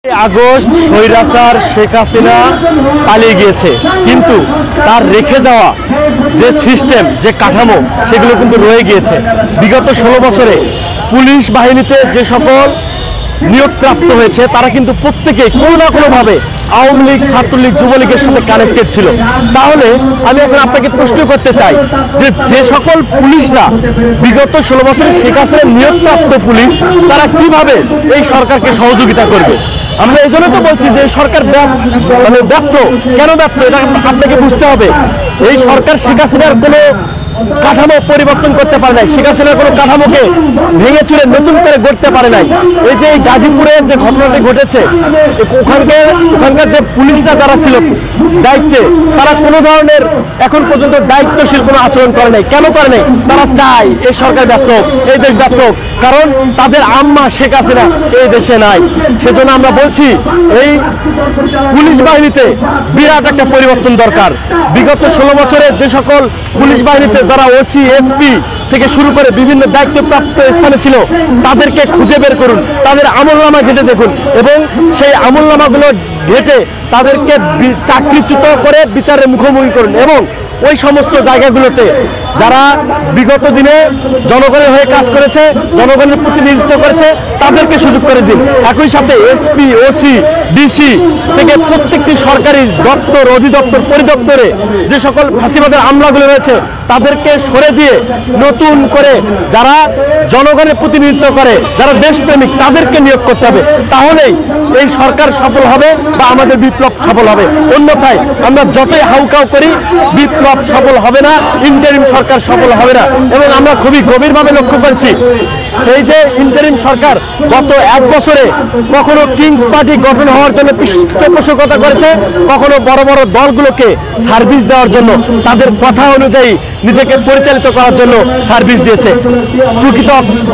August স্বৈরাচার শেখ হাসিনা পালিয়ে গিয়েছে, কিন্তু তার রেখে যাওয়া যে সিস্টেম, যে কাঠামো, সেগুলো কিন্তু রয়ে গিয়েছে। বিগত 16 বছরে পুলিশ বাহিনীতে যে সকল নিয়োগপ্রাপ্ত হয়েছে তারা কিন্তু প্রত্যেকেই কোনো না কোনোভাবে আওয়ামী লীগ, ছাত্রলীগ, যুবলীগের সাথে কানেক্টেড ছিল। তাহলে আমি এখন আপনাকে প্রশ্ন করতে চাই যে যে সকল পুলিশরা বিগত 16 বছরে শেখ হাসিনার নিয়োগপ্রাপ্ত পুলিশ, তারা কিভাবে এই সরকারকে সহযোগিতা করবে? আমরা এই জন্য তো বলছি যে সরকার ব্যর্থ। কেন ব্যর্থ এটা আপনাকে বুঝতে হবে। এই সরকার শেখ হাসিনার কোনো কাঠামো পরিবর্তন করতে পারে নাই, শেখ হাসিনার কোনো কাঠামোকে ভেঙে চুরে নতুন করে গড়তে পারে নাই। এই যে গাজীপুরের যে ঘটনাটি ঘটেছে, ওখানকার যে পুলিশরা যারা ছিল দায়িত্বে, তারা কোনো ধরনের এখন পর্যন্ত দায়িত্বশীল কোনো আচরণ করে নাই। কেন করে নাই? তারা চায় এই সরকার ব্যর্থ, এই দেশ ব্যর্থ, কারণ তাদের আম্মা শেখ হাসিনা এই দেশে নাই। সেজন্য আমরা বলছি এই পুলিশ বাহিনীতে বিরাট একটা পরিবর্তন দরকার। বিগত 16 বছরে যে সকল পুলিশ বাহিনীতে যারা ওসি, এসপি থেকে শুরু করে বিভিন্ন দায়িত্বপ্রাপ্ত স্থানে ছিল, তাদেরকে খুঁজে বের করুন, তাদের আমলনামা ঘেঁটে দেখুন এবং সেই আমলনামাগুলো ঘেঁটে তাদেরকে চাকরিচ্যুত করে বিচারের মুখোমুখি করুন এবং ওই সমস্ত জায়গাগুলোতে যারা বিগত দিনে জনগণের হয়ে কাজ করেছে, জনগণের প্রতিনিধিত্ব করেছে, তাদেরকে সুযোগ করে দিন। একই সাথে এসপি, ওসি, ডিসি থেকে প্রত্যেকটি সরকারি দপ্তর, অধিদপ্তর, পরিদপ্তরে যে সকল ফাঁসিবাদের আমলাগুলো রয়েছে তাদেরকে সরে দিয়ে নতুন করে যারা জনগণের প্রতিনিধিত্ব করে, যারা দেশপ্রেমিক, তাদেরকে নিয়োগ করতে হবে। তাহলেই এই সরকার সফল হবে বা আমাদের বিপ্লব সফল হবে। অন্যথায় আমরা যতই হাউকাউ করি, বিপ্লব সফল হবে না, ইন্টারিম সরকার সফল হবে না। এবং আমরা খুবই গভীরভাবে লক্ষ্য করেছি এই যে ইন্টারিম সরকার গত 1 বছরে কখনো কিংস পার্টি গঠন হওয়ার জন্য পৃষ্ঠপোষকতা করেছে, কখনো বড় বড় দলগুলোকে সার্ভিস দেওয়ার জন্য, তাদের কথা অনুযায়ী নিজেকে পরিচালিত করার জন্য সার্ভিস দিয়েছে। প্রকৃত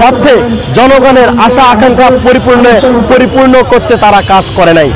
অর্থে জনগণের আশা আকাঙ্ক্ষা পরিপূর্ণ করতে তারা কাজ করে নাই।